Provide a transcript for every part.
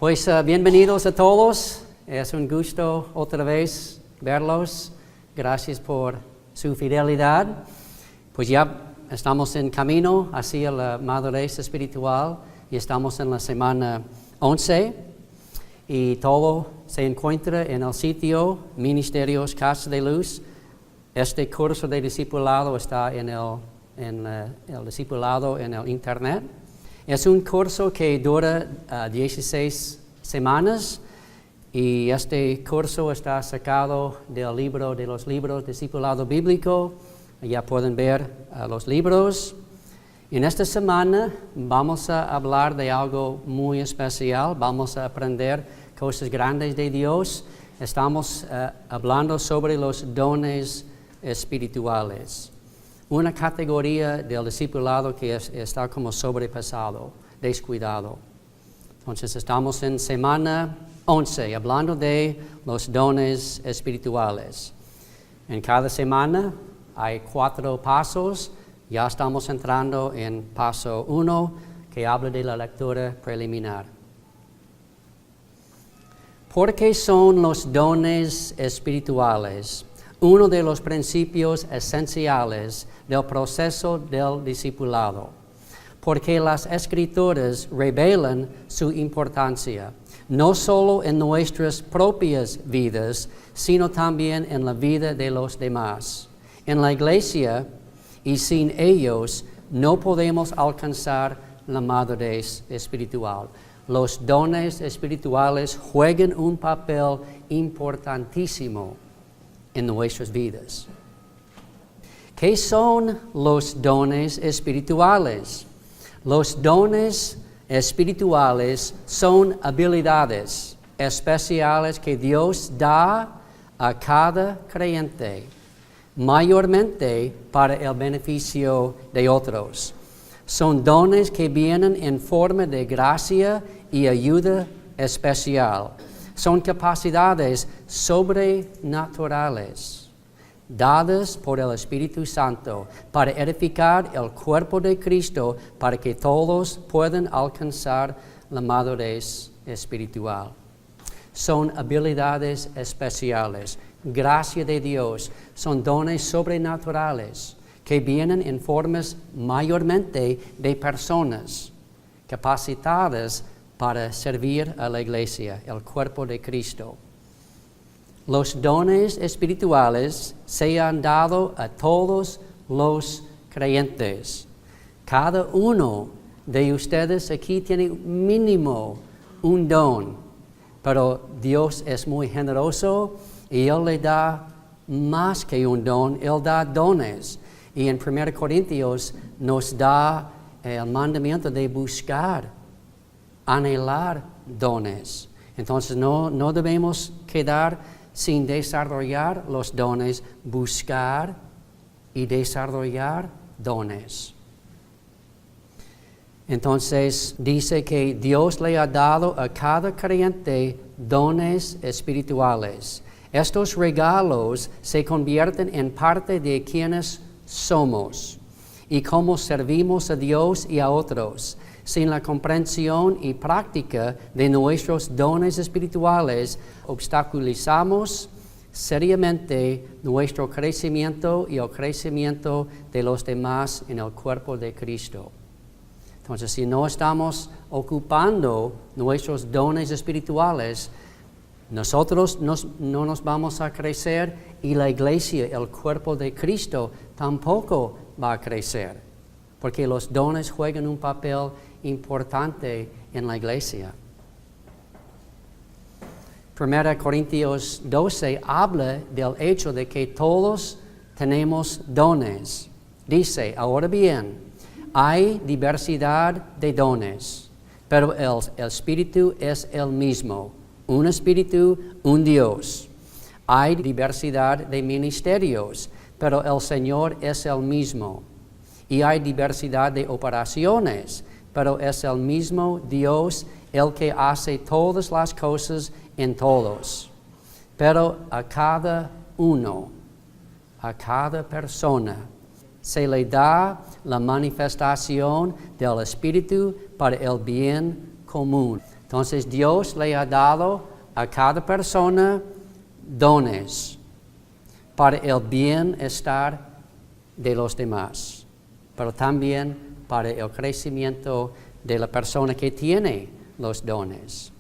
Pues bienvenidos a todos. Es un gusto otra vez verlos. Gracias por su fidelidad. Pues ya estamos en camino hacia la madurez espiritual y estamos en la semana 11 y todo se encuentra en el sitio Ministerios Casa de Luz. Este curso de discipulado está en el discipulado en el internet. Es un curso que dura 16 semanas y este curso está sacado del libro de los libros Discipulado Biblico. Ya pueden ver los libros. En esta semana vamos a hablar de algo muy especial. Vamos a aprender cosas grandes de Dios. Estamos hablando sobre los dones espirituales. Una categoría del discipulado que está como sobrepasado, descuidado. Entonces estamos en semana 11, hablando de los dones espirituales. En cada semana hay 4 pasos. Ya estamos entrando en paso 1, que habla de la lectura preliminar. ¿Por qué son los dones espirituales uno de los principios esenciales del proceso del discipulado? Porque las Escrituras revelan su importancia, no solo en nuestras propias vidas, sino también en la vida de los demás. En la iglesia, y sin ellos, no podemos alcanzar la madurez espiritual. Los dones espirituales juegan un papel importantísimo en nuestras vidas. ¿Qué son los dones espirituales? Los dones espirituales son habilidades especiales que Dios da a cada creyente, mayormente para el beneficio de otros. Son dones que vienen en forma de gracia y ayuda especial. Son capacidades sobrenaturales, dadas por el Espíritu Santo para edificar el cuerpo de Cristo, para que todos puedan alcanzar la madurez espiritual. Son habilidades especiales, gracia de Dios, son dones sobrenaturales que vienen en formas mayormente de personas capacitadas para servir a la iglesia, el cuerpo de Cristo. Los dones espirituales se han dado a todos los creyentes. Cada uno de ustedes aquí tiene mínimo un don, pero Dios es muy generoso y Él le da más que un don, Él da dones. Y en 1 Corintios nos da el mandamiento de buscar, anhelar dones. Entonces no debemos quedar sin desarrollar los dones, buscar y desarrollar dones. Entonces dice que Dios le ha dado a cada creyente dones espirituales. Estos regalos se convierten en parte de quienes somos y cómo servimos a Dios y a otros. Sin la comprensión y práctica de nuestros dones espirituales, obstaculizamos seriamente nuestro crecimiento y el crecimiento de los demás en el cuerpo de Cristo. Entonces, si no estamos ocupando nuestros dones espirituales, nosotros no nos vamos a crecer y la iglesia, el cuerpo de Cristo, tampoco va a crecer, porque los dones juegan un papel importante en la iglesia. 1 Corintios 12 habla del hecho de que todos tenemos dones. Dice, ahora bien, hay diversidad de dones, pero el Espíritu es el mismo. Un Espíritu, un Dios. Hay diversidad de ministerios, pero el Señor es el mismo. Y hay diversidad de operaciones, pero es el mismo Dios el que hace todas las cosas en todos. Pero a cada uno, a cada persona, se le da la manifestación del Espíritu para el bien común. Entonces Dios le ha dado a cada persona dones para el bienestar de los demás, pero también para el crecimiento de la persona que tiene los dones.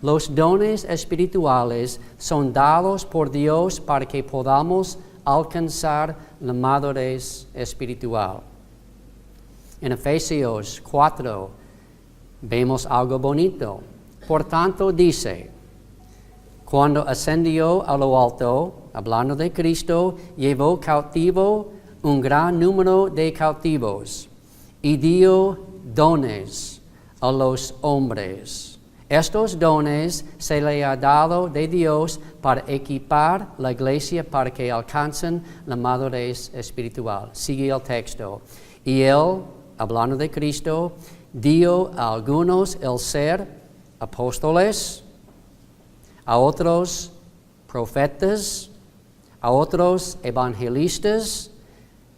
Los dones espirituales son dados por Dios para que podamos alcanzar la madurez espiritual. En Efesios 4 vemos algo bonito. Por tanto dice, cuando ascendió a lo alto, hablando de Cristo, llevó cautivo un gran número de cautivos y dio dones a los hombres. Estos dones se le ha dado de Dios para equipar la iglesia para que alcancen la madurez espiritual. Sigue el texto. Y Él, hablando de Cristo, dio a algunos el ser apóstoles, a otros profetas, a otros evangelistas,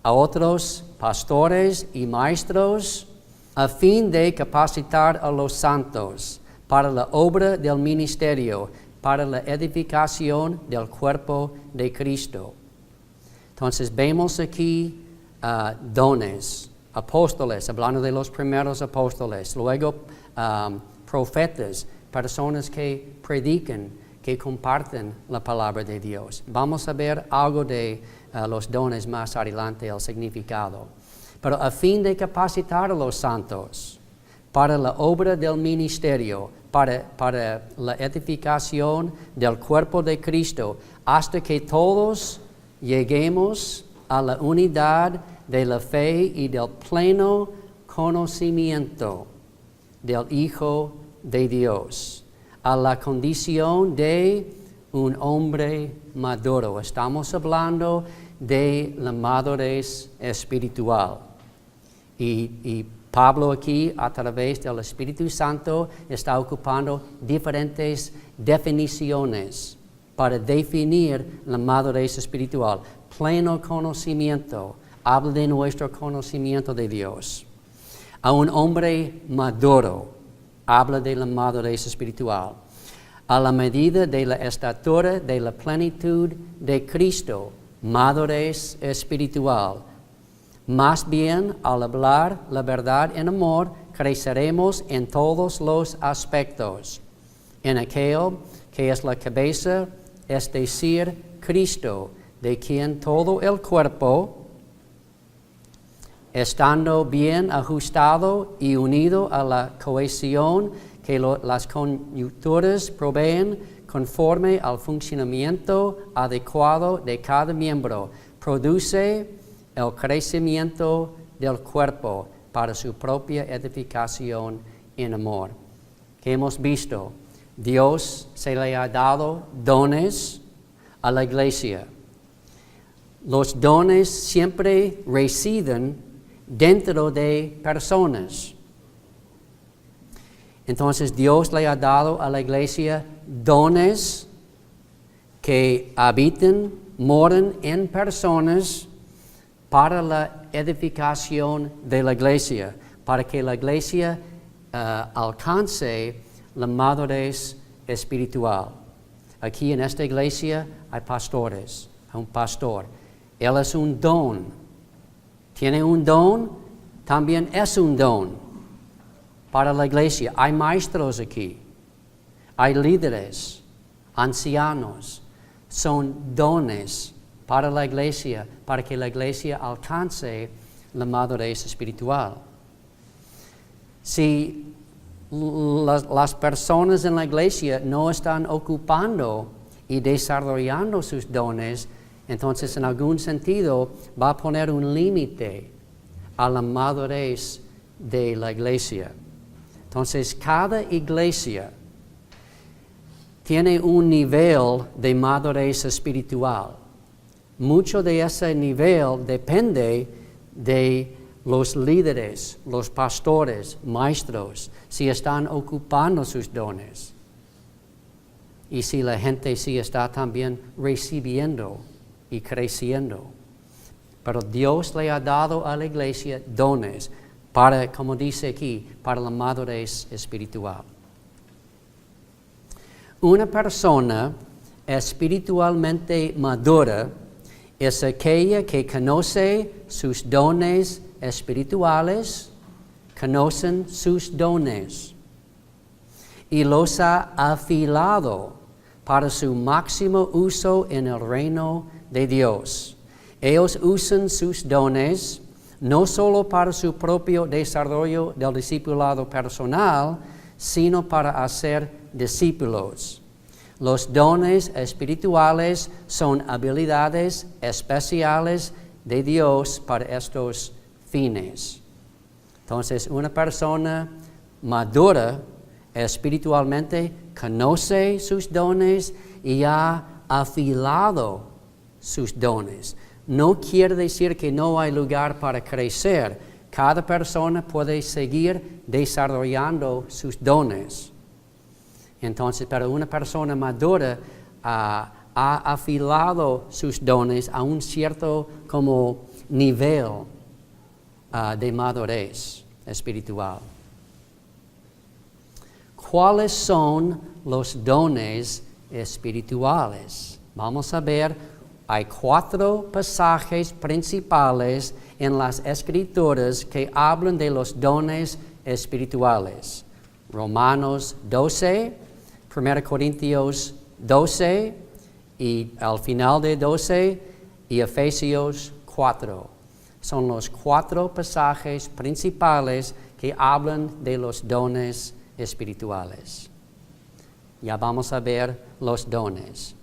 a otros pastores y maestros, a fin de capacitar a los santos para la obra del ministerio, para la edificación del cuerpo de Cristo. Entonces vemos aquí dones, apóstoles, hablando de los primeros apóstoles, luego profetas, personas que predican, que comparten la palabra de Dios. Vamos a ver algo de los dones más adelante, el significado. Pero a fin de capacitar a los santos para la obra del ministerio, para la edificación del cuerpo de Cristo, hasta que todos lleguemos a la unidad de la fe y del pleno conocimiento del Hijo de Dios, a la condición de un hombre maduro. Estamos hablando de la madurez espiritual. Y Pablo aquí, a través del Espíritu Santo, está ocupando diferentes definiciones para definir la madurez espiritual. Pleno conocimiento, habla de nuestro conocimiento de Dios. A un hombre maduro, habla de la madurez espiritual. A la medida de la estatura de la plenitud de Cristo, madurez espiritual. Más bien, al hablar la verdad en amor, creceremos en todos los aspectos. En aquel que es la cabeza, es decir, Cristo, de quien todo el cuerpo, estando bien ajustado y unido a la cohesión que las coyunturas proveen, conforme al funcionamiento adecuado de cada miembro, produce el crecimiento del cuerpo para su propia edificación en amor. Que hemos visto, Dios se le ha dado dones a la iglesia. Los dones siempre residen dentro de personas. Entonces Dios le ha dado a la iglesia dones que habitan, moran en personas para la edificación de la iglesia, para que la iglesia alcance la madurez espiritual. Aquí en esta iglesia hay pastores, hay un pastor. Él es un don. Tiene un don, también es un don para la iglesia. Hay maestros aquí, hay líderes, ancianos. Son dones para la iglesia, para que la iglesia alcance la madurez espiritual. Si las personas en la iglesia no están ocupando y desarrollando sus dones, entonces en algún sentido va a poner un límite a la madurez de la iglesia. Entonces cada iglesia tiene un nivel de madurez espiritual. Mucho de ese nivel depende de los líderes, los pastores, maestros, si están ocupando sus dones. Y si la gente sí está también recibiendo y creciendo. Pero Dios le ha dado a la iglesia dones para, como dice aquí, para la madurez espiritual. Una persona espiritualmente madura es aquella que conoce sus dones espirituales, conocen sus dones y los ha afilado para su máximo uso en el reino de Dios. Ellos usan sus dones no solo para su propio desarrollo del discipulado personal, sino para hacer discípulos. Los dones espirituales son habilidades especiales de Dios para estos fines. Entonces, una persona madura espiritualmente conoce sus dones y ha afilado sus dones. No quiere decir que no hay lugar para crecer. Cada persona puede seguir desarrollando sus dones. Entonces, pero una persona madura ha afilado sus dones a un cierto como nivel de madurez espiritual. ¿Cuáles son los dones espirituales? Vamos a ver, hay 4 pasajes principales en las Escrituras que hablan de los dones espirituales. Romanos 12, 1 Corintios 12 y al final de 12 y Efesios 4. Son los 4 pasajes principales que hablan de los dones espirituales. Ya vamos a ver los dones.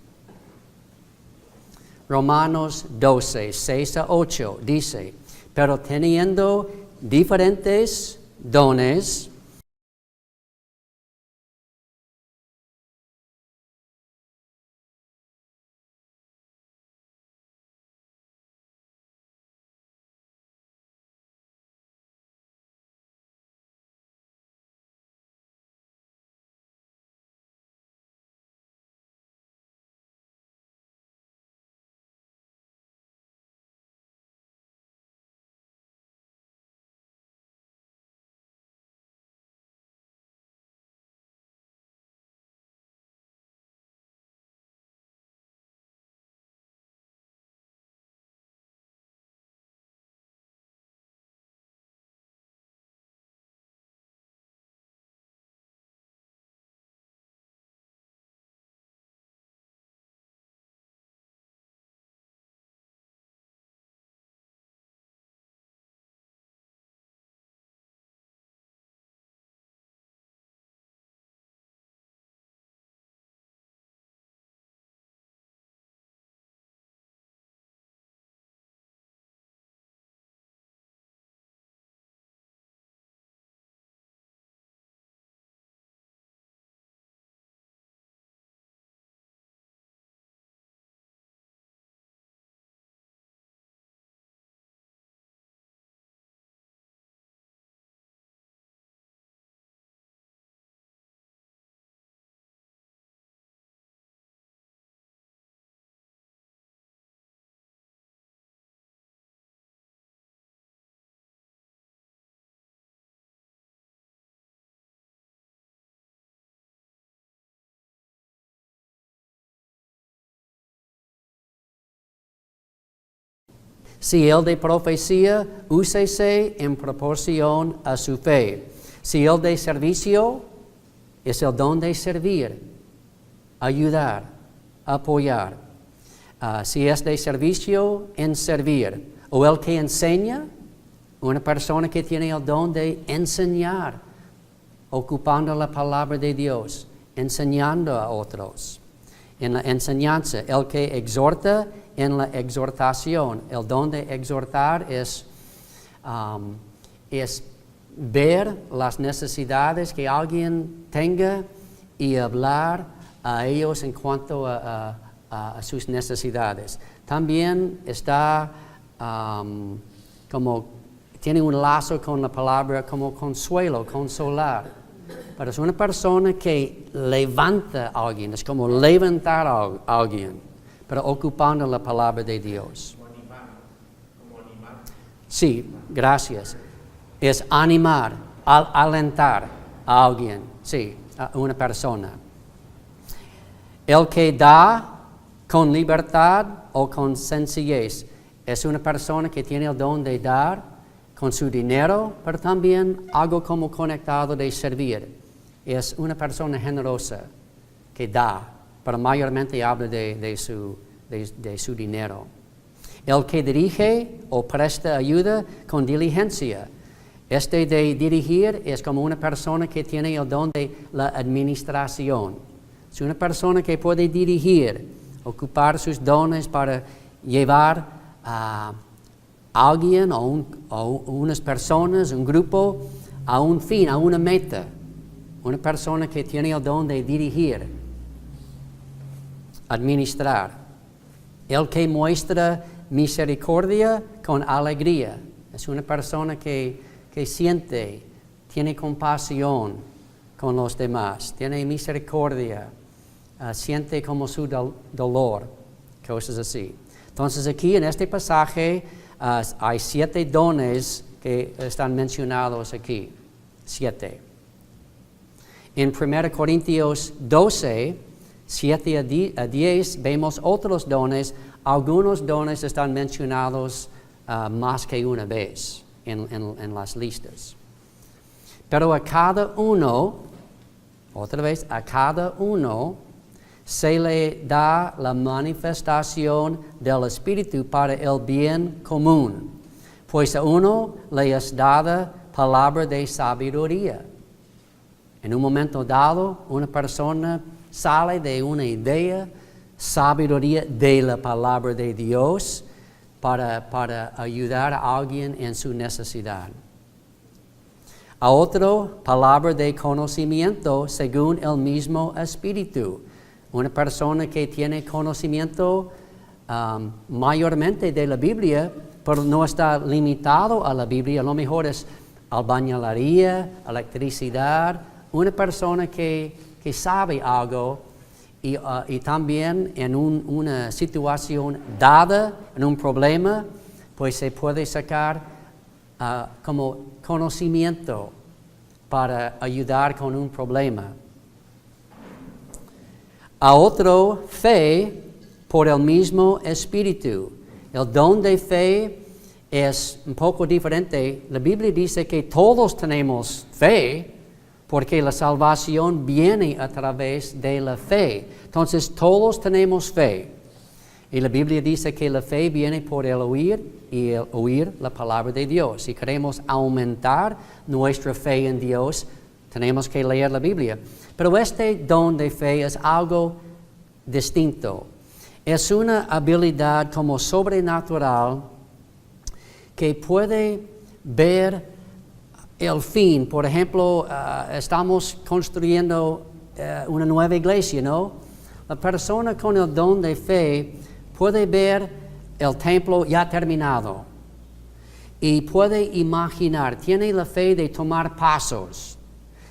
Romanos 12, 6 a 8 dice, pero teniendo diferentes dones, si el de profecía, úsese en proporción a su fe. Si el de servicio, es el don de servir, ayudar, apoyar. Si es de servicio, en servir. O el que enseña, una persona que tiene el don de enseñar, ocupando la palabra de Dios, enseñando a otros. En la enseñanza, el que exhorta, en la exhortación. El don de exhortar es ver las necesidades que alguien tenga y hablar a ellos en cuanto a sus necesidades. También está como tiene un lazo con la palabra como consuelo, consolar. Pero es una persona que levanta a alguien, es como levantar a alguien, pero ocupando la palabra de Dios. Como animar. Sí, gracias. Es animar, alentar a alguien, sí, a una persona. El que da con libertad o con sencillez es una persona que tiene el don de dar con su dinero, pero también algo como conectado de servir. Es una persona generosa que da, pero mayormente habla de su dinero. El que dirige o presta ayuda con diligencia. Este de dirigir es como una persona que tiene el don de la administración. Es una persona que puede dirigir, ocupar sus dones para llevar a alguien o unas personas, un grupo, a un fin, a una meta. Una persona que tiene el don de dirigir, administrar. El que muestra misericordia con alegría. Es una persona que siente, tiene compasión con los demás, tiene misericordia, siente como su dolor, cosas así. Entonces aquí en este pasaje hay 7 dones que están mencionados aquí. 7. En 1 Corintios 12, 7 a 10, vemos otros dones. Algunos dones están mencionados más que una vez en las listas. Pero a cada uno, otra vez, a cada uno se le da la manifestación del Espíritu para el bien común. Pues a uno le es dada palabra de sabiduría. En un momento dado, una persona sale de una idea, sabiduría de la palabra de Dios para ayudar a alguien en su necesidad. A otro, palabra de conocimiento según el mismo Espíritu. Una persona que tiene conocimiento mayormente de la Biblia, pero no está limitado a la Biblia. A lo mejor es albañilería, electricidad. Una persona que sabe algo y también en una situación dada, en un problema, pues se puede sacar como conocimiento para ayudar con un problema. A otro, fe por el mismo Espíritu. El don de fe es un poco diferente. La Biblia dice que todos tenemos fe, porque la salvación viene a través de la fe. Entonces, todos tenemos fe. Y la Biblia dice que la fe viene por el oír y el oír la palabra de Dios. Si queremos aumentar nuestra fe en Dios, tenemos que leer la Biblia. Pero este don de fe es algo distinto. Es una habilidad como sobrenatural que puede ver el fin. Por ejemplo, estamos construyendo una nueva iglesia, ¿no? La persona con el don de fe puede ver el templo ya terminado y puede imaginar, tiene la fe de tomar pasos,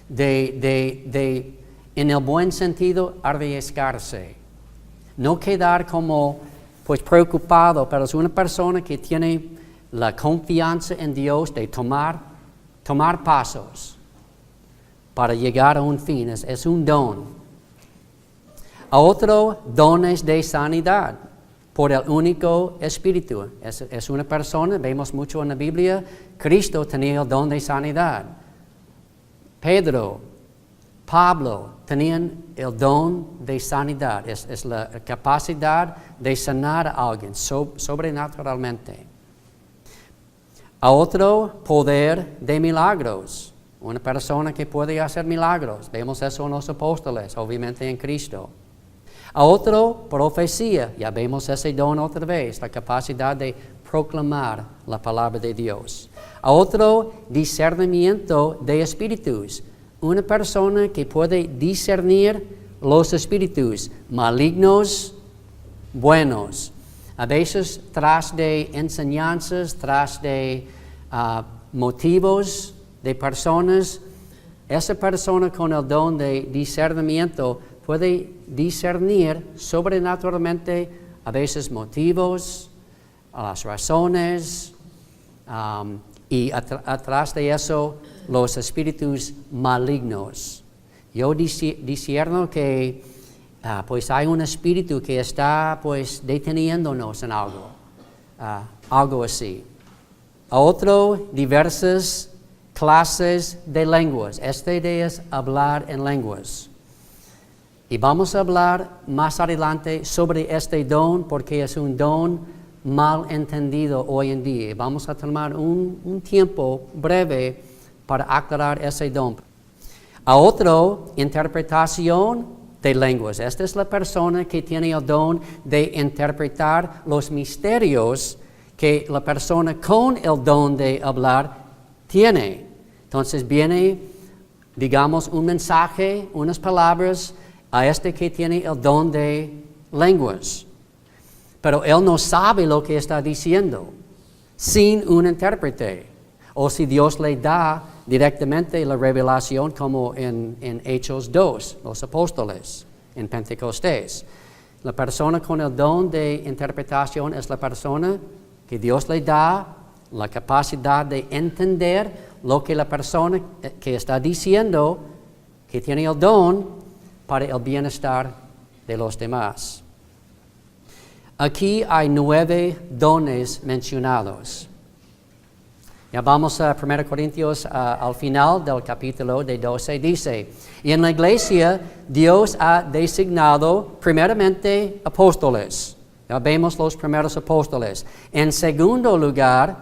de en el buen sentido, arriesgarse. No quedar como, pues, preocupado, pero es una persona que tiene la confianza en Dios de tomar pasos para llegar a un fin. Es un don. A otro, dones de sanidad por el único Espíritu. Es una persona, vemos mucho en la Biblia, Cristo tenía el don de sanidad. Pedro, Pablo tenían el don de sanidad. Es la capacidad de sanar a alguien sobrenaturalmente. A otro, poder de milagros. Una persona que puede hacer milagros. Vemos eso en los apóstoles, obviamente en Cristo. A otro, profecía. Ya vemos ese don otra vez, la capacidad de proclamar la palabra de Dios. A otro, discernimiento de espíritus. Una persona que puede discernir los espíritus malignos, buenos. A veces tras de enseñanzas, tras de motivos de personas, esa persona con el don de discernimiento puede discernir sobrenaturalmente a veces motivos, las razones, y atrás de eso los espíritus malignos. Yo discierno que pues hay un espíritu que está pues deteniéndonos en algo, algo así. A otro, diversas clases de lenguas. Esta idea es hablar en lenguas. Y vamos a hablar más adelante sobre este don porque es un don mal entendido hoy en día. Vamos a tomar un tiempo breve para aclarar ese don. A otro, interpretación de lenguas. Esta es la persona que tiene el don de interpretar los misterios que la persona con el don de hablar tiene. Entonces viene, digamos, un mensaje, unas palabras a este que tiene el don de lenguas. Pero él no sabe lo que está diciendo sin un intérprete. O si Dios le da directamente la revelación como en Hechos 2, los apóstoles, en Pentecostés. La persona con el don de interpretación es la persona que Dios le da la capacidad de entender lo que la persona que está diciendo, que tiene el don, para el bienestar de los demás. Aquí hay 9 dones mencionados. Ya vamos a 1 Corintios, al final del capítulo de 12, dice, y en la iglesia Dios ha designado primeramente apóstoles. Ya vemos los primeros apóstoles. En segundo lugar,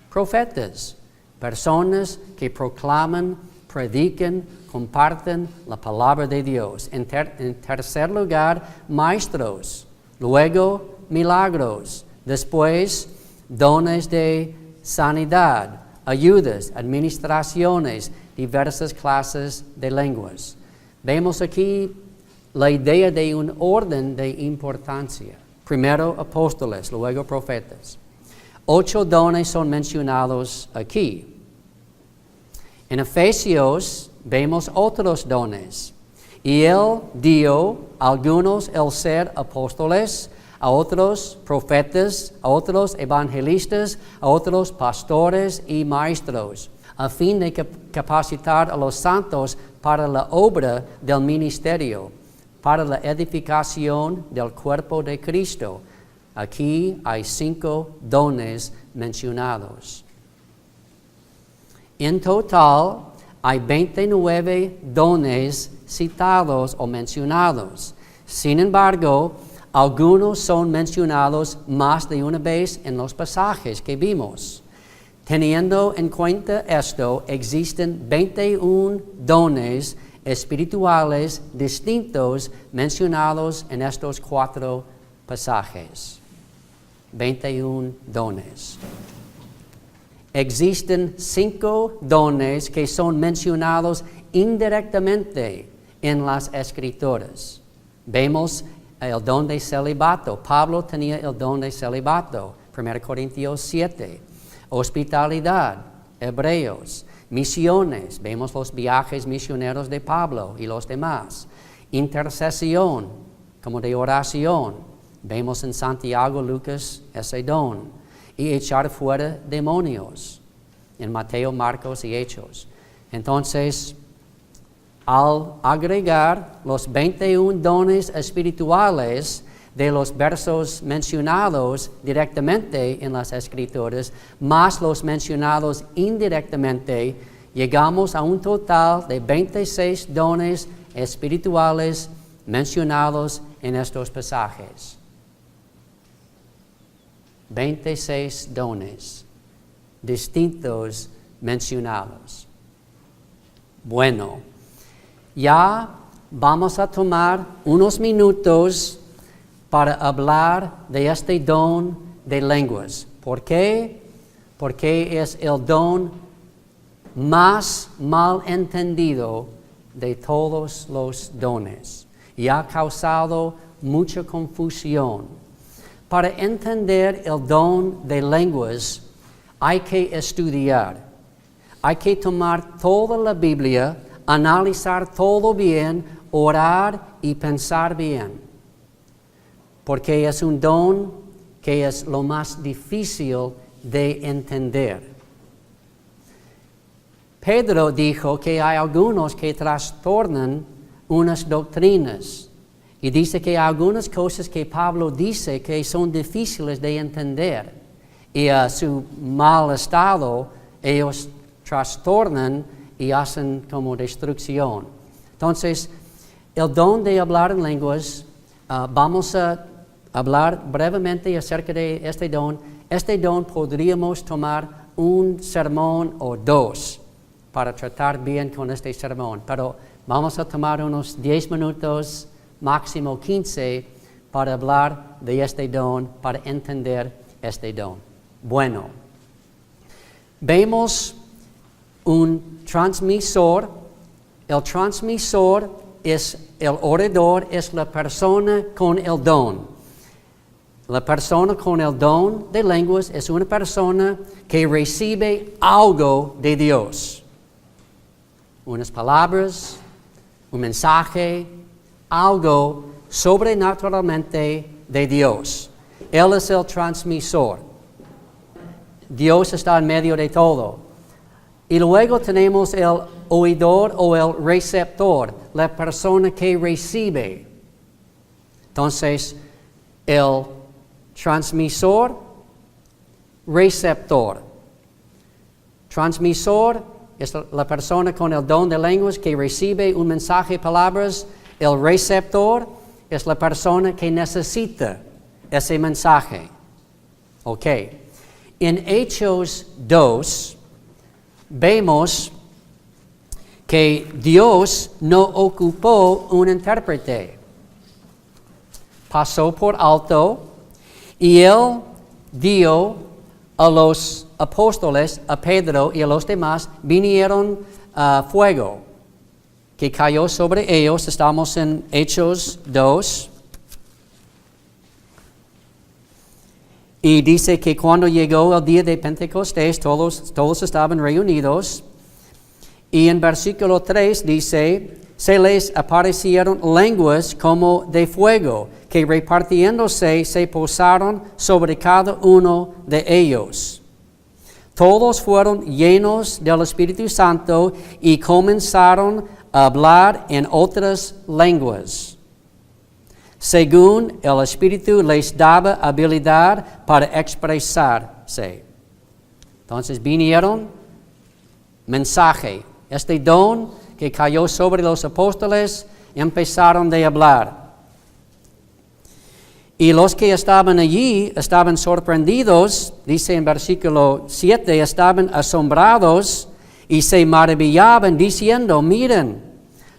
profetas, personas que proclaman, predican, comparten la palabra de Dios. En tercer lugar, maestros. Luego, milagros. Después, dones de sanidad, ayudas, administraciones, diversas clases de lenguas. Vemos aquí la idea de un orden de importancia. Primero apóstoles, luego profetas. 8 dones son mencionados aquí. En Efesios vemos otros dones. Y él dio a algunos el ser apóstoles, a otros profetas, a otros evangelistas, a otros pastores y maestros, a fin de capacitar a los santos para la obra del ministerio, para la edificación del cuerpo de Cristo. Aquí hay 5 dones mencionados. En total, hay 29 dones citados o mencionados. Sin embargo, algunos son mencionados más de una vez en los pasajes que vimos. Teniendo en cuenta esto, existen 21 dones espirituales distintos mencionados en estos 4 pasajes. 21 dones. Existen 5 dones que son mencionados indirectamente en las Escrituras. Vemos el don de celibato. Pablo tenía el don de celibato. 1 Corintios 7. Hospitalidad. Hebreos. Misiones. Vemos los viajes misioneros de Pablo y los demás. Intercesión, como de oración. Vemos en Santiago, Lucas, ese don. Y echar fuera demonios. En Mateo, Marcos y Hechos. Entonces, al agregar los 21 dones espirituales de los versos mencionados directamente en las Escrituras, más los mencionados indirectamente, llegamos a un total de 26 dones espirituales mencionados en estos pasajes. 26 dones distintos mencionados. Bueno, ya vamos a tomar unos minutos para hablar de este don de lenguas. ¿Por qué? Porque es el don más mal entendido de todos los dones y ha causado mucha confusión. Para entender el don de lenguas hay que estudiar, hay que tomar toda la Biblia, analizar todo bien, orar y pensar bien, porque es un don que es lo más difícil de entender. Pedro dijo que hay algunos que trastornan unas doctrinas Y dice que hay algunas cosas que Pablo dice que son difíciles de entender. Y a su mal estado, ellos trastornan y hacen como destrucción. Entonces, el don de hablar en lenguas, vamos a hablar brevemente acerca de este don. Este don podríamos tomar un sermón o dos para tratar bien con este sermón, pero vamos a tomar unos 10 minutos, máximo 15, para hablar de este don, para entender este don. Bueno, vemos un transmisor. El transmisor es el orador, es la persona con el don. La persona con el don de lenguas es una persona que recibe algo de Dios. Unas palabras, un mensaje, algo sobrenaturalmente de Dios. Él es el transmisor. Dios está en medio de todo. Y luego tenemos el oidor o el receptor, la persona que recibe. Entonces, el transmisor, receptor. Transmisor es la persona con el don de lenguas que recibe un mensaje, palabras. El receptor es la persona que necesita ese mensaje. Ok. En Hechos 2, vemos que Dios no ocupó un intérprete. Pasó por alto y Él dio a los apóstoles, a Pedro y a los demás, vinieron fuego que cayó sobre ellos. Estamos en Hechos 2. Y dice que cuando llegó el día de Pentecostés, todos estaban reunidos. Y en versículo 3 dice, se les aparecieron lenguas como de fuego, que repartiéndose se posaron sobre cada uno de ellos. Todos fueron llenos del Espíritu Santo y comenzaron a hablar en otras lenguas, según el Espíritu les daba habilidad para expresarse. Entonces vinieron mensaje. Este don que cayó sobre los apóstoles, empezaron a hablar. Y los que estaban allí estaban sorprendidos, dice en versículo 7, estaban asombrados y se maravillaban diciendo, miren,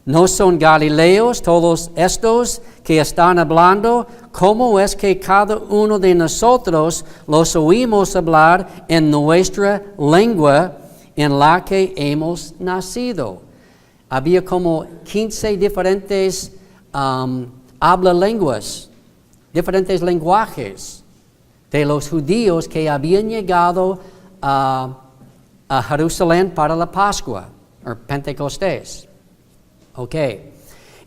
¿no son galileos todos estos que están hablando? ¿Cómo es que cada uno de nosotros los oímos hablar en nuestra lengua en la que hemos nacido? Había como 15 diferentes habla-lenguas, diferentes lenguajes de los judíos que habían llegado a Jerusalén para la Pascua, o Pentecostés. Ok,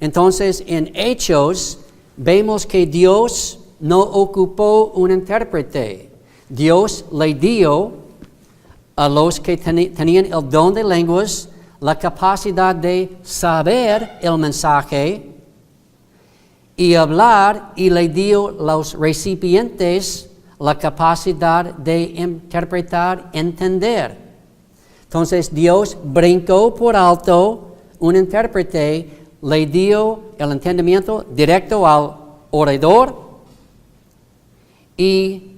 entonces en Hechos vemos que Dios no ocupó un intérprete. Dios le dio a los que tenían el don de lenguas la capacidad de saber el mensaje y hablar, y le dio a los recipientes la capacidad de interpretar, entender. Entonces Dios brincó por alto un intérprete, le dio el entendimiento directo al orador y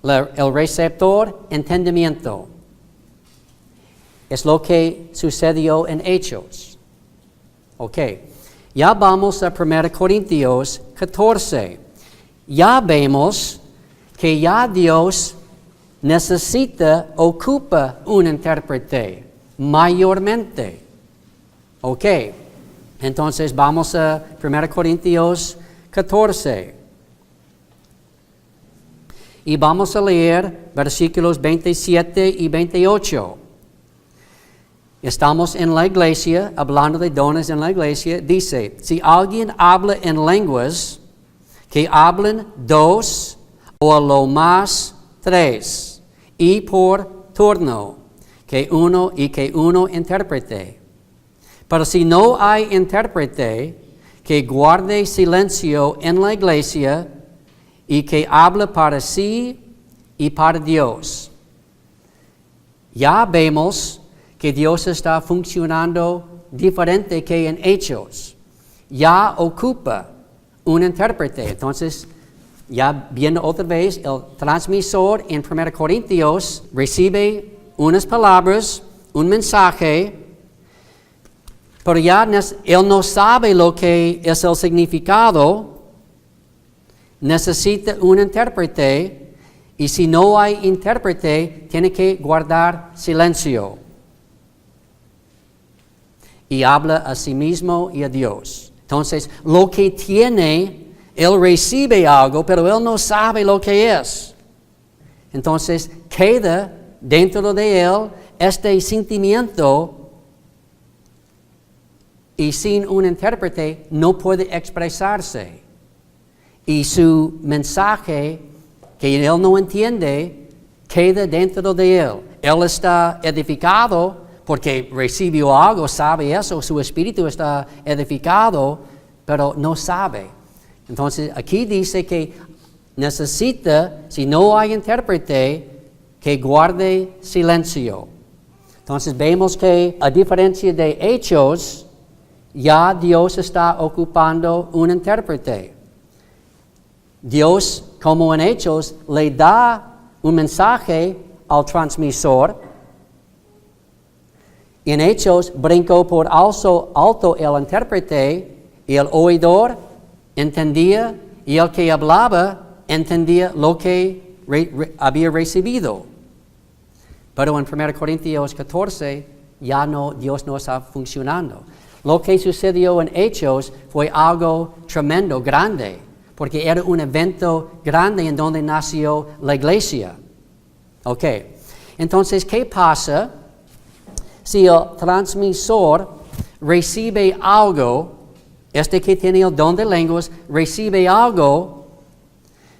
el receptor, entendimiento. Es lo que sucedió en Hechos. Ok, ya vamos a 1 Corintios 14. Ya vemos que ya Dios ocupa un intérprete, mayormente. Ok, entonces vamos a 1 Corintios 14. Y vamos a leer versículos 27 y 28. Estamos en la iglesia, hablando de dones en la iglesia. Dice, si alguien habla en lenguas, que hablen 2 o a lo más 3, y por turno, que uno interprete. Pero si no hay intérprete, que guarde silencio en la iglesia y que habla para sí y para Dios. Ya vemos que Dios está funcionando diferente que en Hechos. Ya ocupa un intérprete. Entonces, ya viendo otra vez, el transmisor en 1 Corintios recibe unas palabras, un mensaje, pero ya él no sabe lo que es el significado, necesita un intérprete, y si no hay intérprete, tiene que guardar silencio. Y habla a sí mismo y a Dios. Entonces, lo que tiene, él recibe algo, pero él no sabe lo que es. Entonces, queda dentro de él este sentimiento, y sin un intérprete no puede expresarse. Y su mensaje, que él no entiende, queda dentro de él. Él está edificado porque recibió algo, sabe eso, su espíritu está edificado, pero no sabe. Entonces, aquí dice que necesita, si no hay intérprete, que guarde silencio. Entonces, vemos que a diferencia de Hechos, ya Dios está ocupando un intérprete. Dios, como en Hechos, le da un mensaje al transmisor. En Hechos brincó por alto el intérprete, y el oidor entendía, y el que hablaba entendía lo que había recibido. Pero en 1 Corintios 14 ya no, Dios no está funcionando. Lo que sucedió en Hechos fue algo tremendo, grande, porque era un evento grande en donde nació la iglesia. Ok, entonces, ¿qué pasa si el transmisor recibe algo, que tiene el don de lenguas, recibe algo,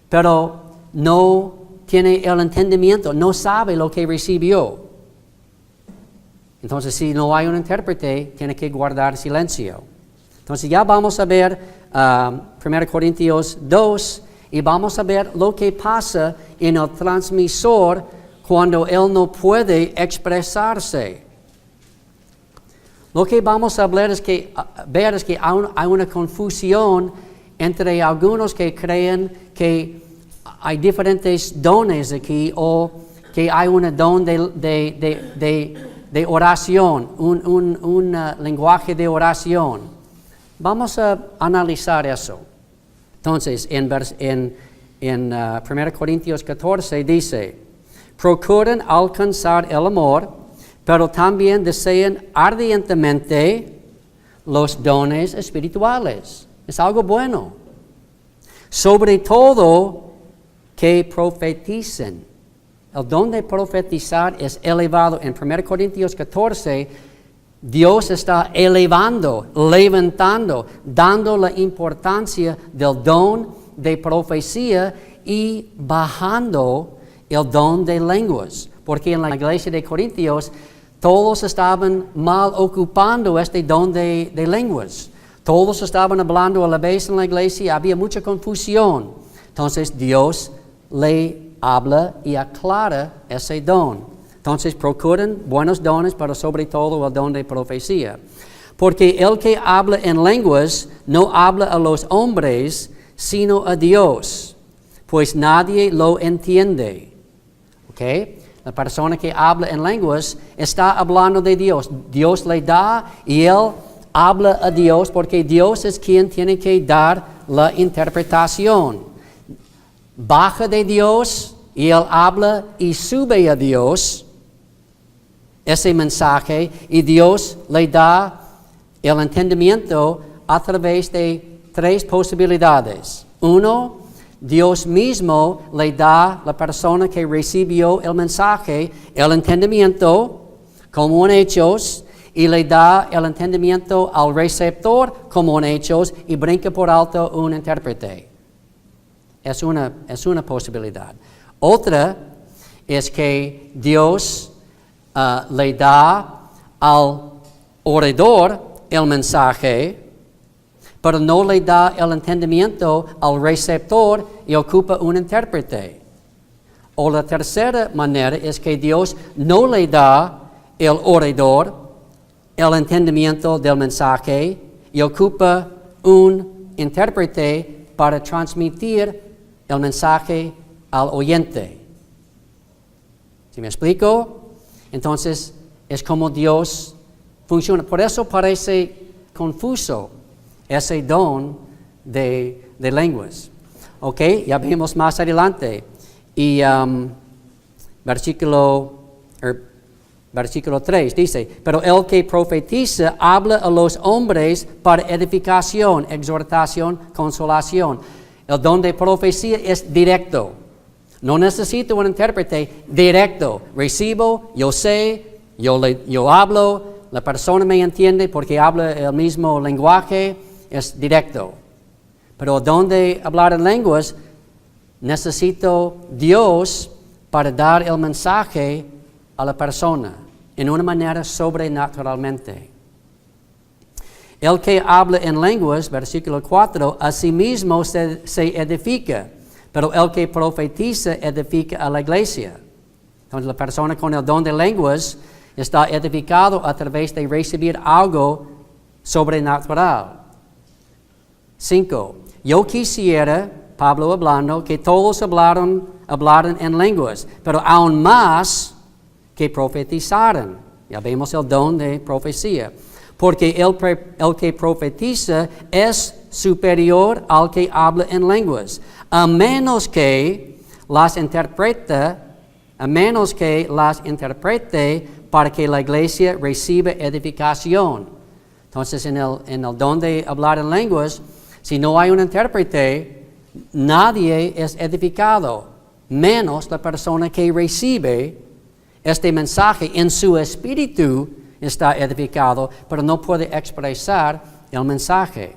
pero no tiene el entendimiento, no sabe lo que recibió? Entonces, si no hay un intérprete, tiene que guardar silencio. Entonces, ya vamos a ver 1 Corintios 2, y vamos a ver lo que pasa en el transmisor cuando él no puede expresarse. Lo que vamos a ver es que hay una confusión entre algunos que creen que hay diferentes dones aquí, o que hay un don de oración, un lenguaje de oración. Vamos a analizar eso. Entonces, en 1 Corintios 14 dice: procuren alcanzar el amor, pero también desean ardientemente los dones espirituales. Es algo bueno. Sobre todo, que profeticen. El don de profetizar es elevado. En 1 Corintios 14, Dios está elevando, levantando, dando la importancia del don de profecía y bajando el don de lenguas. Porque en la iglesia de Corintios todos estaban mal ocupando este don de lenguas. Todos estaban hablando a la vez en la iglesia, había mucha confusión. Entonces Dios le habla y aclara ese don. Entonces procuren buenos dones, pero sobre todo el don de profecía. Porque el que habla en lenguas no habla a los hombres, sino a Dios, pues nadie lo entiende. ¿Ok? La persona que habla en lenguas está hablando de Dios. Dios le da y él habla a Dios, porque Dios es quien tiene que dar la interpretación. Baja de Dios y él habla y sube a Dios ese mensaje, y Dios le da el entendimiento a través de 3 posibilidades. 1, Dios mismo le da a la persona que recibió el mensaje el entendimiento, como en Hechos, y le da el entendimiento al receptor, como en Hechos, y brinca por alto un intérprete. Es una posibilidad. Otra es que Dios le da al orador el mensaje, pero no le da el entendimiento al receptor y ocupa un intérprete. O la tercera manera es que Dios no le da al orador el entendimiento del mensaje y ocupa un intérprete para transmitir el mensaje al oyente. ¿Sí me explico? Entonces, es como Dios funciona. Por eso parece confuso ese don de lenguas. ¿Ok? Ya vemos más adelante. Y versículo 3 dice, pero el que profetiza habla a los hombres para edificación, exhortación, consolación. El don de profecía es directo. No necesito un intérprete, directo. Recibo, yo sé, yo hablo, la persona me entiende porque habla el mismo lenguaje, es directo. Pero el don de hablar en lenguas, necesito Dios para dar el mensaje a la persona en una manera sobrenaturalmente. El que habla en lenguas, versículo 4, a sí mismo se edifica, pero el que profetiza edifica a la iglesia. Entonces la persona con el don de lenguas está edificado a través de recibir algo sobrenatural. 5. Yo quisiera, Pablo hablando, que todos hablaran en lenguas, pero aún más que profetizaran. Ya vemos el don de profecía. Porque el que profetiza es superior al que habla en lenguas, a menos que las interprete para que la iglesia reciba edificación. Entonces, en el don de hablar en lenguas, si no hay un intérprete, nadie es edificado, menos la persona que recibe este mensaje en su espíritu está edificado, pero no puede expresar el mensaje.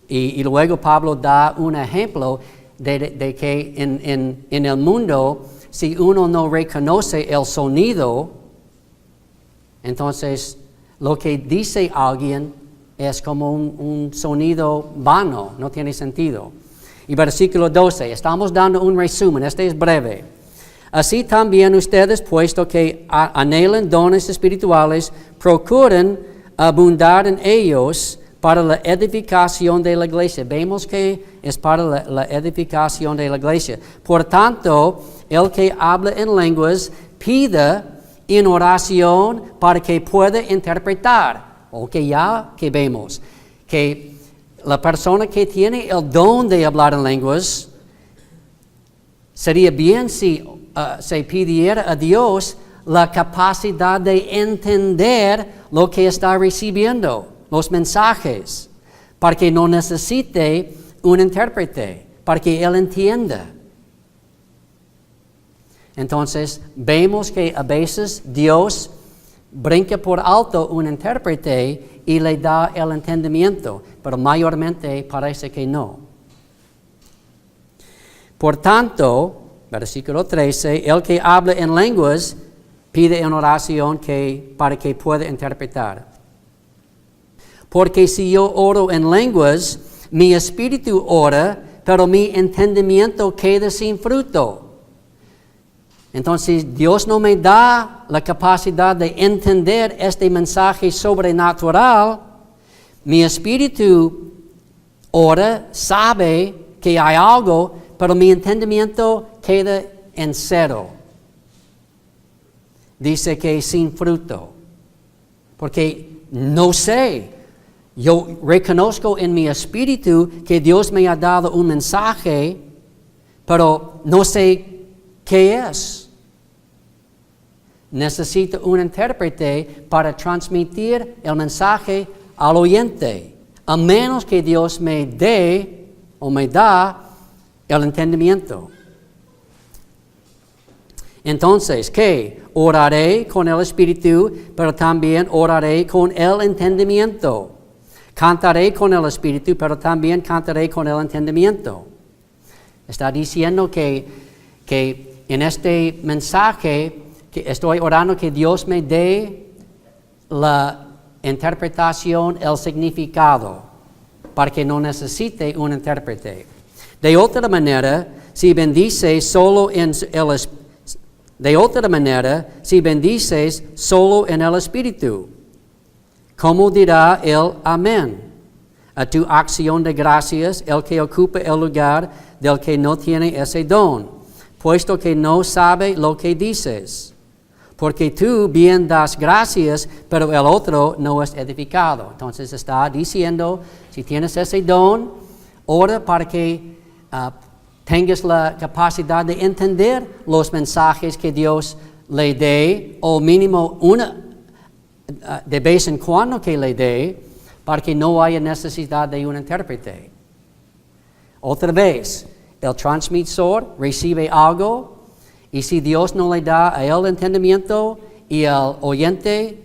Y luego Pablo da un ejemplo de que en el mundo, si uno no reconoce el sonido, entonces lo que dice alguien es como un sonido vano, no tiene sentido. Y versículo 12, estamos dando un resumen, este es breve. Así también ustedes, puesto que anhelan dones espirituales, procuren abundar en ellos para la edificación de la iglesia. Vemos que es para la edificación de la iglesia. Por tanto, el que habla en lenguas, pida en oración para que pueda interpretar. O que ya que vemos que la persona que tiene el don de hablar en lenguas, sería bien si se pidiera a Dios la capacidad de entender lo que está recibiendo, los mensajes, para que no necesite un intérprete, para que él entienda. Entonces, vemos que a veces Dios brinca por alto un intérprete y le da el entendimiento, pero mayormente parece que no. Por tanto, versículo 13, el que habla en lenguas pide en oración para que pueda interpretar. Porque si yo oro en lenguas, mi espíritu ora, pero mi entendimiento queda sin fruto. Entonces, Dios no me da la capacidad de entender este mensaje sobrenatural. Mi espíritu ora, sabe que hay algo, pero mi entendimiento queda en cero. Dice que sin fruto. Porque no sé. Yo reconozco en mi espíritu que Dios me ha dado un mensaje, pero no sé qué es. Necesito un intérprete para transmitir el mensaje al oyente, a menos que Dios me dé o me da el entendimiento. Entonces, ¿qué? Oraré con el espíritu, pero también oraré con el entendimiento. Cantaré con el espíritu, pero también cantaré con el entendimiento. Está diciendo que en este mensaje que estoy orando que Dios me dé interpretación el significado, para que no necesite un intérprete. De otra manera, si bendices solo en el Espíritu, ¿cómo dirá el amén a tu acción de gracias el que ocupa el lugar del que no tiene ese don, puesto que no sabe lo que dices? Porque tú bien das gracias, pero el otro no es edificado. Entonces está diciendo, si tienes ese don, ora para que tengas la capacidad de entender los mensajes que Dios le dé, o mínimo de vez en cuando que le dé, para que no haya necesidad de un intérprete. Otra vez, el transmisor recibe algo, y si Dios no le da a él entendimiento y al oyente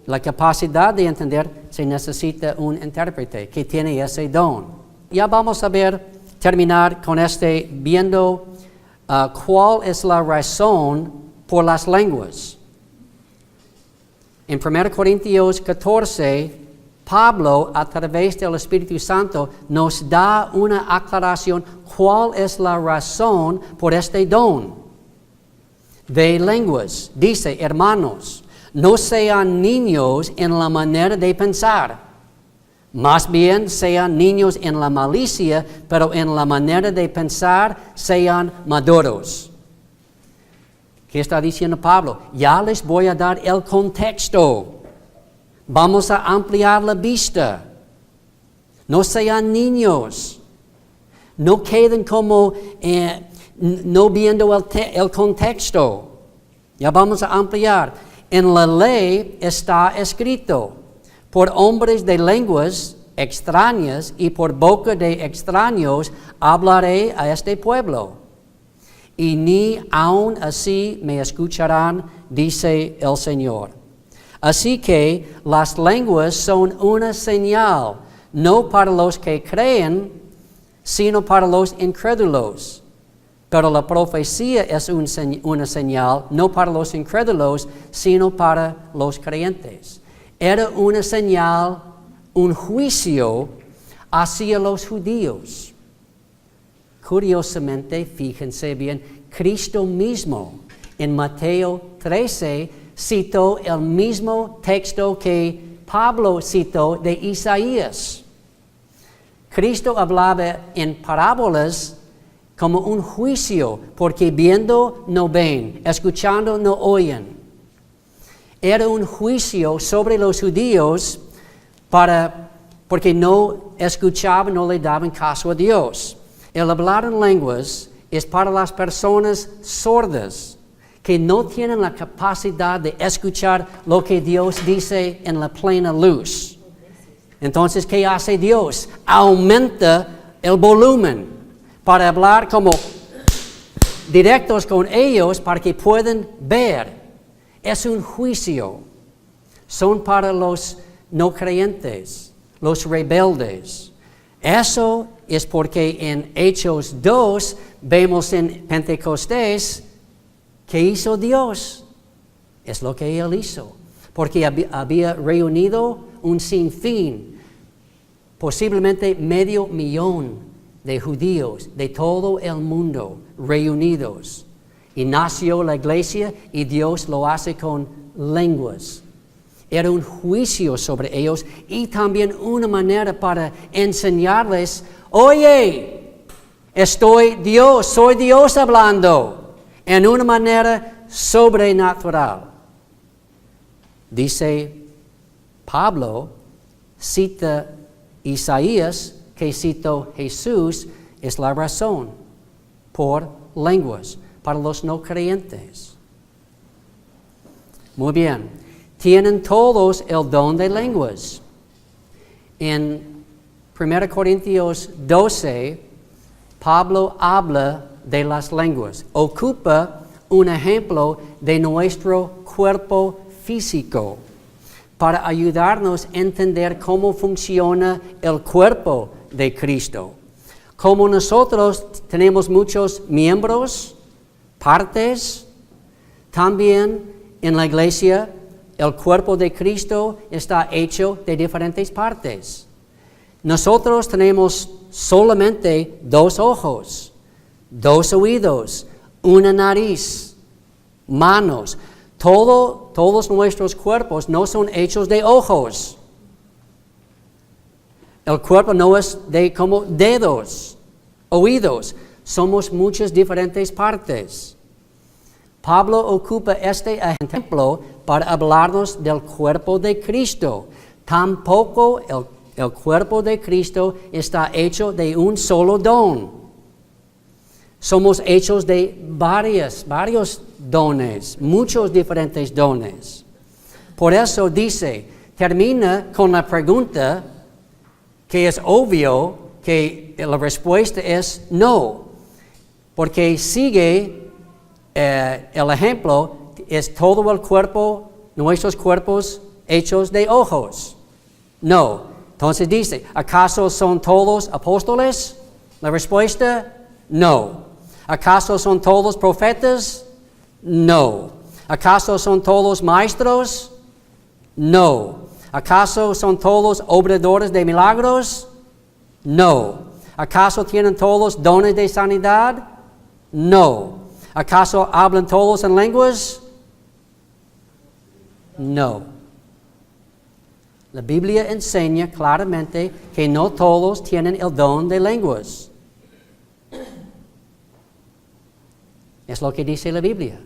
la capacidad de entender, se necesita un intérprete que tiene ese don. Ya vamos a terminar con viendo cuál es la razón por las lenguas. En 1 Corintios 14, Pablo, a través del Espíritu Santo, nos da una aclaración cuál es la razón por este don de lenguas. Dice, hermanos, no sean niños en la manera de pensar, más bien sean niños en la malicia, pero en la manera de pensar sean maduros. ¿Qué está diciendo Pablo? Ya les voy a dar el contexto. Vamos a ampliar la vista. No sean niños. No queden como no viendo el contexto. Ya vamos a ampliar. En la ley está escrito, por hombres de lenguas extrañas y por boca de extraños hablaré a este pueblo. Y ni aun así me escucharán, dice el Señor. Así que las lenguas son una señal, no para los que creen, sino para los incrédulos. Pero la profecía es una señal, no para los incrédulos, sino para los creyentes. Era una señal, un juicio hacia los judíos. Curiosamente, fíjense bien, Cristo mismo en Mateo 13 citó el mismo texto que Pablo citó de Isaías. Cristo hablaba en parábolas como un juicio, porque viendo no ven, escuchando no oyen. Era un juicio sobre los judíos porque no escuchaban, no le daban caso a Dios. El hablar en lenguas es para las personas sordas, que no tienen la capacidad de escuchar lo que Dios dice en la plena luz. Entonces, ¿qué hace Dios? Aumenta el volumen para hablar como directos con ellos para que puedan ver. Es un juicio. Son para los no creyentes, los rebeldes. Eso es porque en Hechos 2 vemos en Pentecostés que hizo Dios. Es lo que Él hizo. Porque había reunido un sinfín, posiblemente 500,000 de judíos de todo el mundo reunidos. Y nació la iglesia y Dios lo hace con lenguas. Era un juicio sobre ellos y también una manera para enseñarles, oye, soy Dios hablando en una manera sobrenatural. Dice Pablo, cita Isaías, que citó Jesús, es la razón por lenguas para los no creyentes. Muy bien, tienen todos el don de lenguas. En 1 Corintios 12, Pablo habla de las lenguas. Ocupa un ejemplo de nuestro cuerpo físico para ayudarnos a entender cómo funciona el cuerpo de Cristo. Como nosotros tenemos muchos miembros, partes, también en la iglesia el cuerpo de Cristo está hecho de diferentes partes. Nosotros tenemos solamente 2 ojos, 2 oídos, una nariz, manos. Todos nuestros cuerpos no son hechos de ojos. El cuerpo no es de como dedos, oídos. Somos muchas diferentes partes. Pablo ocupa este ejemplo para hablarnos del cuerpo de Cristo. Tampoco el cuerpo de Cristo está hecho de un solo don. Somos hechos de varios dones, muchos diferentes dones. Por eso dice, termina con la pregunta que es obvio que la respuesta es no, porque sigue el ejemplo, es todo el cuerpo, nuestros cuerpos hechos de ojos. No. Entonces dice, ¿acaso son todos apóstoles? La respuesta, no. ¿Acaso son todos profetas? No. ¿Acaso son todos maestros? No. ¿Acaso son todos obradores de milagros? No. ¿Acaso tienen todos dones de sanidad? No. ¿Acaso hablan todos en lenguas? No. La Biblia enseña claramente que no todos tienen el don de lenguas. Es lo que dice la Biblia.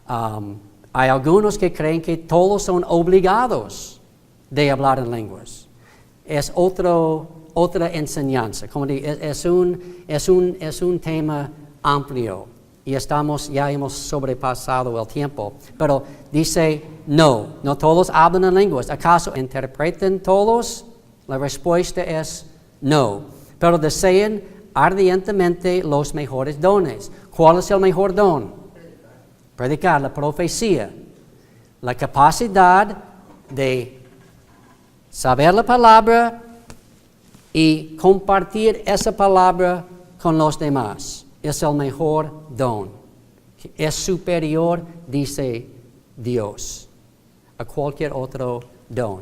Hay algunos que creen que todos son obligados de hablar en lenguas. Es otra enseñanza. Como digo, es un tema amplio y ya hemos sobrepasado el tiempo. Pero dice, no todos hablan en lenguas. ¿Acaso interpretan todos? La respuesta es no. Pero desean ardientemente los mejores dones. ¿Cuál es el mejor don? Predicar, la profecía, la capacidad de saber la palabra y compartir esa palabra con los demás. Es el mejor don. Es superior, dice Dios, a cualquier otro don.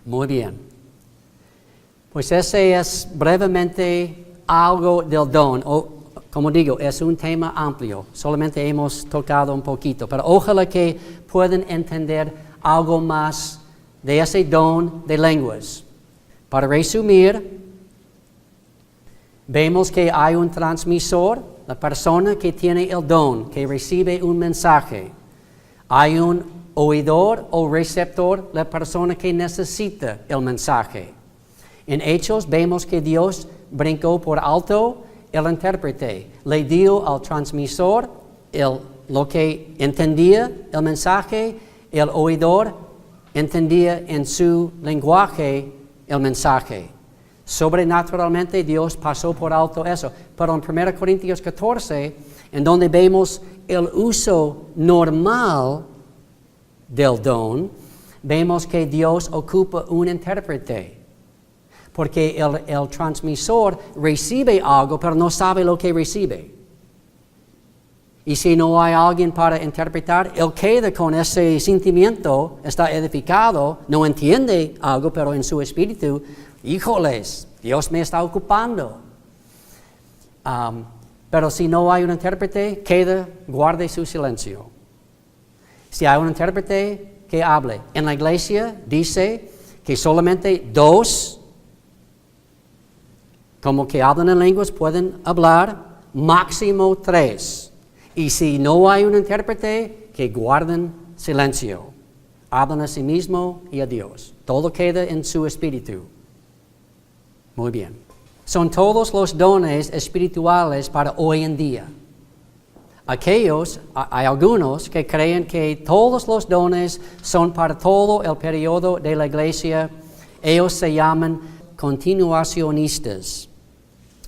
Muy bien. Pues ese es brevemente algo del don. Como digo, es un tema amplio, solamente hemos tocado un poquito, pero ojalá que puedan entender algo más de ese don de lenguas. Para resumir, vemos que hay un transmisor, la persona que tiene el don, que recibe un mensaje. Hay un oidor o receptor, la persona que necesita el mensaje. En Hechos vemos que Dios brincó por alto el intérprete, le dio al transmisor lo que entendía el mensaje, el oidor entendía en su lenguaje el mensaje. Sobrenaturalmente Dios pasó por alto eso. Pero en 1 Corintios 14, en donde vemos el uso normal del don, vemos que Dios ocupa un intérprete. Porque el transmisor recibe algo, pero no sabe lo que recibe. Y si no hay alguien para interpretar, él queda con ese sentimiento, está edificado, no entiende algo, pero en su espíritu, híjoles, Dios me está ocupando. Pero si no hay un intérprete, guarde su silencio. Si hay un intérprete, que hable. En la iglesia dice que solamente 2 como que hablan en lenguas pueden hablar, máximo 3. Y si no hay un intérprete, que guarden silencio. Hablan a sí mismo y a Dios. Todo queda en su espíritu. Muy bien. Son todos los dones espirituales para hoy en día. Hay algunos que creen que todos los dones son para todo el periodo de la iglesia. Ellos se llaman continuacionistas.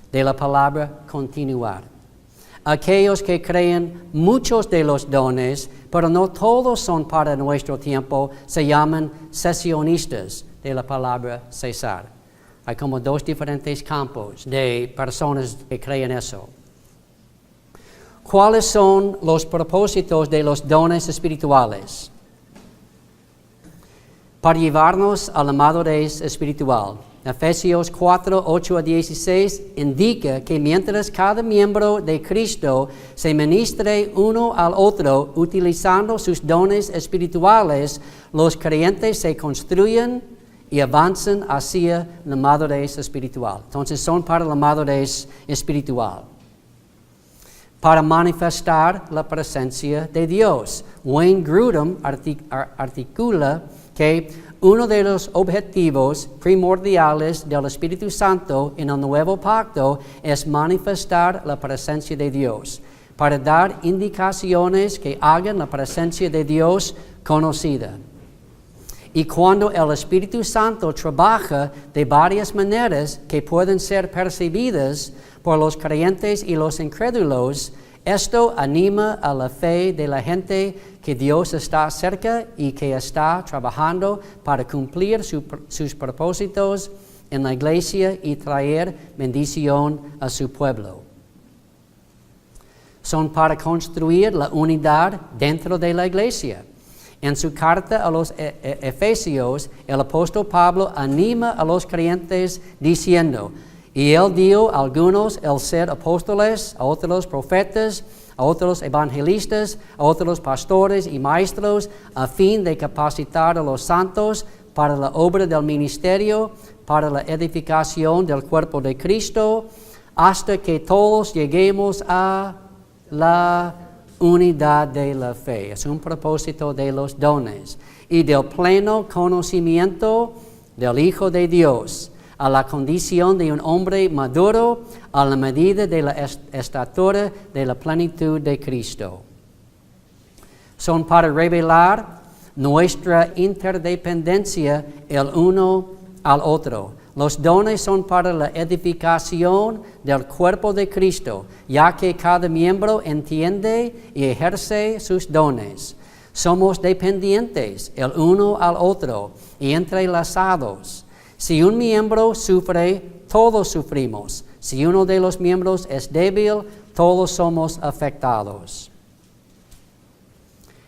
De la palabra continuar. Aquellos que creen muchos de los dones, pero no todos son para nuestro tiempo, se llaman cesionistas, de la palabra cesar. Hay como 2 diferentes campos de personas que creen eso. ¿Cuáles son los propósitos de los dones espirituales? Para llevarnos a la madurez espiritual. Efesios 4, 8 a 16 indica que mientras cada miembro de Cristo se ministre uno al otro utilizando sus dones espirituales, los creyentes se construyen y avanzan hacia la madurez espiritual. Entonces son para la madurez espiritual. Para manifestar la presencia de Dios. Wayne Grudem articula que uno de los objetivos primordiales del Espíritu Santo en el Nuevo Pacto es manifestar la presencia de Dios, para dar indicaciones que hagan la presencia de Dios conocida. Y cuando el Espíritu Santo trabaja de varias maneras que pueden ser percibidas por los creyentes y los incrédulos, esto anima a la fe de la gente que Dios está cerca y que está trabajando para cumplir sus propósitos en la iglesia y traer bendición a su pueblo. Son para construir la unidad dentro de la iglesia. En su carta a los Efesios, el apóstol Pablo anima a los creyentes diciendo: y él dio a algunos el ser apóstoles, a otros profetas, a otros evangelistas, a otros pastores y maestros, a fin de capacitar a los santos para la obra del ministerio, para la edificación del cuerpo de Cristo, hasta que todos lleguemos a la unidad de la fe. Es un propósito de los dones. Y del pleno conocimiento del Hijo de Dios, a la condición de un hombre maduro, a la medida de la estatura de la plenitud de Cristo. Son para revelar nuestra interdependencia el uno al otro. Los dones son para la edificación del cuerpo de Cristo, ya que cada miembro entiende y ejerce sus dones. Somos dependientes el uno al otro y entrelazados. Si un miembro sufre, todos sufrimos. Si uno de los miembros es débil, todos somos afectados.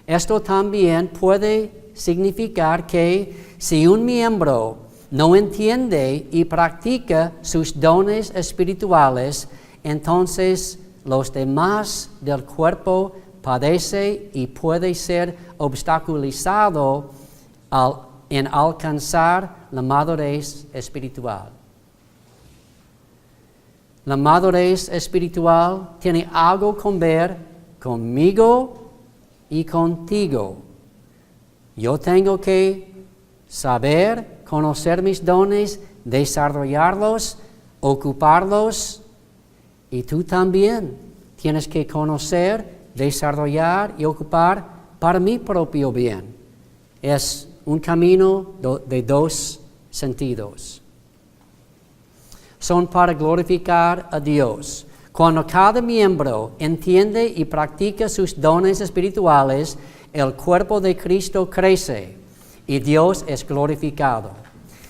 Esto también puede significar que si un miembro no entiende y practica sus dones espirituales, entonces los demás del cuerpo padecen y puede ser obstaculizado en alcanzar la madurez espiritual. La madurez espiritual tiene algo que ver conmigo y contigo. Yo tengo que saber, conocer mis dones, desarrollarlos, ocuparlos, y tú también tienes que conocer, desarrollar y ocupar para mi propio bien. Es un camino de dos sentidos. Son para glorificar a Dios. Cuando cada miembro entiende y practica sus dones espirituales, el cuerpo de Cristo crece y Dios es glorificado.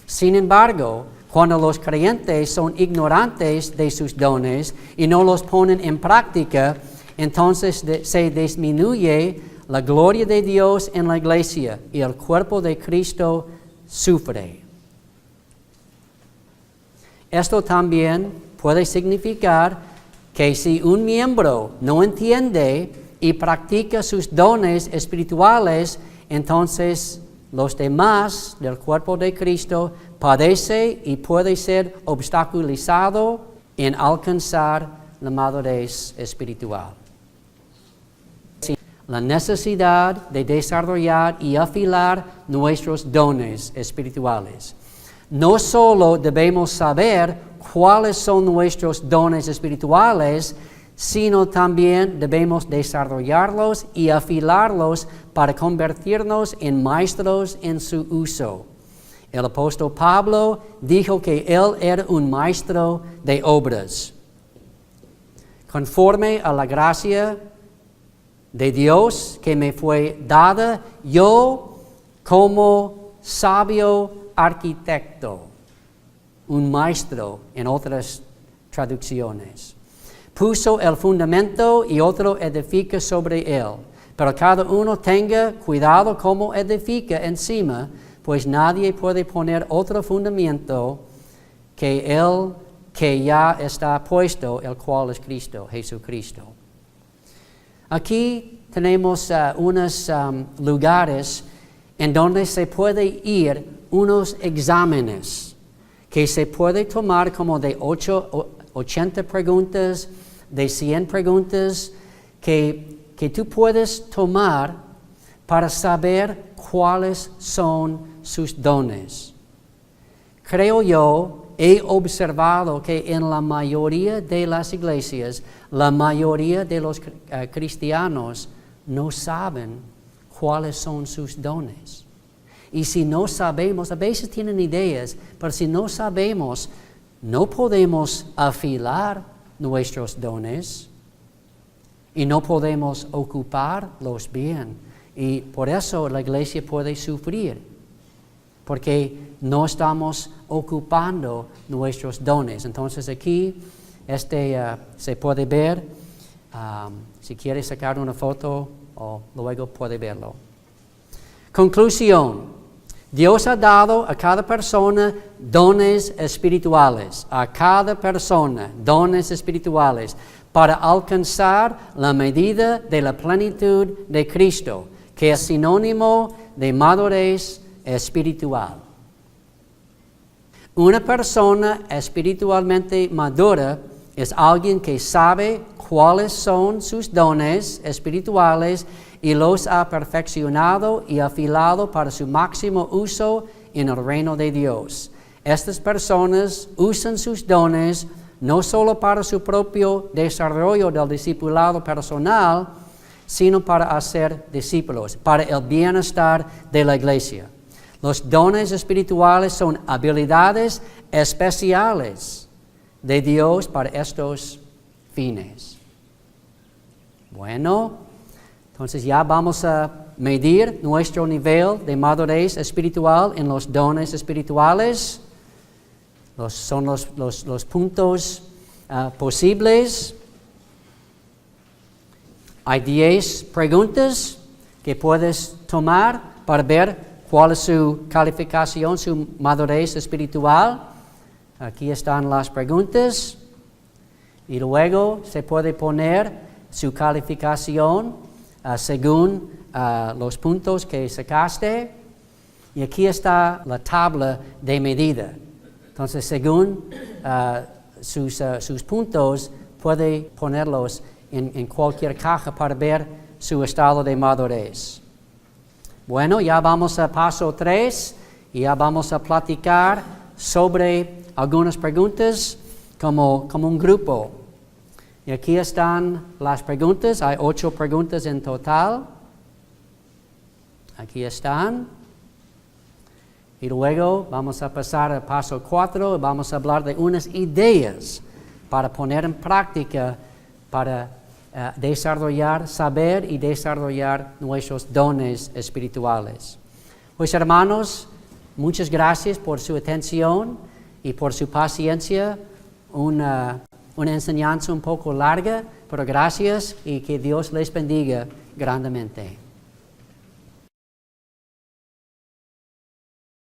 Sin embargo, cuando los creyentes son ignorantes de sus dones y no los ponen en práctica, entonces se disminuye la gloria de Dios en la iglesia y el cuerpo de Cristo sufre. Esto también puede significar que si un miembro no entiende y practica sus dones espirituales, entonces los demás del cuerpo de Cristo padecen y puede ser obstaculizado en alcanzar la madurez espiritual. La necesidad de desarrollar y afilar nuestros dones espirituales. No solo debemos saber cuáles son nuestros dones espirituales, sino también debemos desarrollarlos y afilarlos para convertirnos en maestros en su uso. El apóstol Pablo dijo que él era un maestro de obras. Conforme a la gracia de Dios que me fue dada, yo como sabio arquitecto, un maestro en otras traducciones, puso el fundamento y otro edifica sobre él. Pero cada uno tenga cuidado cómo edifica encima, pues nadie puede poner otro fundamento que el que ya está puesto, el cual es Cristo, Jesucristo. Aquí tenemos unos lugares en donde se puede ir unos exámenes que se puede tomar como de 80 preguntas, de 100 preguntas que tú puedes tomar para saber cuáles son sus dones. Creo yo, he observado que en la mayoría de las iglesias, la mayoría de los cristianos no saben cuáles son sus dones. Y si no sabemos, a veces tienen ideas, pero si no sabemos, no podemos afilar nuestros dones y no podemos ocuparlos bien. Y por eso la iglesia puede sufrir, porque no estamos ocupando nuestros dones. Entonces aquí se puede ver, si quiere sacar una foto, o luego puede verlo. Conclusión. Dios ha dado a cada persona dones espirituales, a cada persona dones espirituales para alcanzar la medida de la plenitud de Cristo, que es sinónimo de madurez espiritual. Una persona espiritualmente madura es alguien que sabe cuáles son sus dones espirituales y los ha perfeccionado y afilado para su máximo uso en el reino de Dios. Estas personas usan sus dones no solo para su propio desarrollo del discipulado personal, sino para hacer discípulos, para el bienestar de la iglesia. Los dones espirituales son habilidades especiales de Dios para estos fines. Bueno, entonces ya vamos a medir nuestro nivel de madurez espiritual en los dones espirituales. Son los puntos posibles. Hay 10 preguntas que puedes tomar para ver cuál es su calificación, su madurez espiritual. Aquí están las preguntas. Y luego se puede poner su calificación según los puntos que sacaste. Y aquí está la tabla de medida. Entonces, según sus puntos, puede ponerlos en cualquier caja para ver su estado de madurez. Bueno, ya vamos a paso 3 y ya vamos a platicar sobre algunas preguntas como un grupo. Y aquí están las preguntas, hay 8 preguntas en total. Aquí están. Y luego vamos a pasar al paso 4 y vamos a hablar de unas ideas para poner en práctica, para saber y desarrollar nuestros dones espirituales. Pues hermanos, muchas gracias por su atención y por su paciencia. Una enseñanza un poco larga, pero gracias y que Dios les bendiga grandemente.